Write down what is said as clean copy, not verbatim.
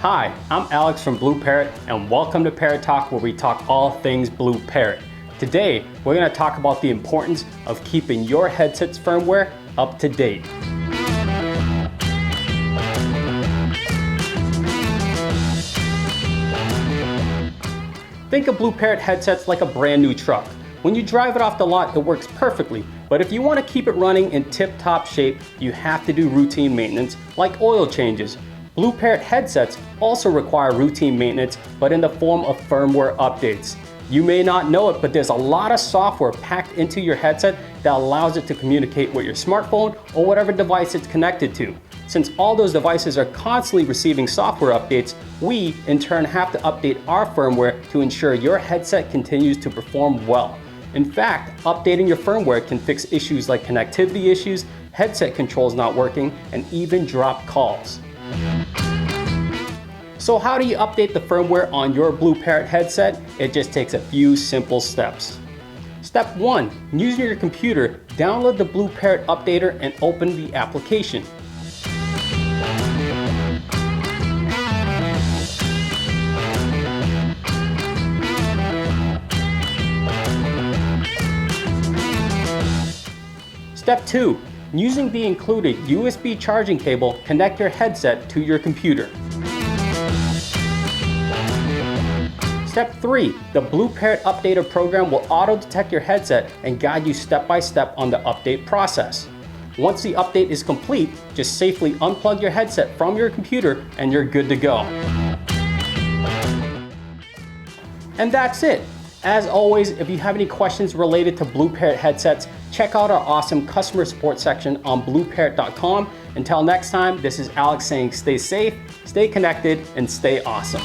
Hi, I'm Alex from BlueParrott, and welcome to Parrott Talk, where we talk all things BlueParrott. Today, we're going to talk about the importance of keeping your headset's firmware up to date. Think of BlueParrott headsets like a brand new truck. When you drive it off the lot, it works perfectly, but if you want to keep it running in tip-top shape, you have to do routine maintenance like oil changes. BlueParrott headsets also require routine maintenance, but in the form of firmware updates. You may not know it, but there's a lot of software packed into your headset that allows it to communicate with your smartphone or whatever device it's connected to. Since all those devices are constantly receiving software updates, we in turn have to update our firmware to ensure your headset continues to perform well. In fact, updating your firmware can fix issues like connectivity issues, headset controls not working, and even dropped calls. So how do you update the firmware on your BlueParrott headset? It just takes a few simple steps. Step 1. Using your computer, download the BlueParrott Updater and open the application. Step 2. Using the included USB charging cable, connect your headset to your computer. Step 3. The BlueParrott Updater program will auto-detect your headset and guide you step-by-step on the update process. Once the update is complete, just safely unplug your headset from your computer and you're good to go. And that's it. As always, if you have any questions related to BlueParrott headsets, check out our awesome customer support section on BlueParrott.com. Until next time, this is Alex saying stay safe, stay connected, and stay awesome.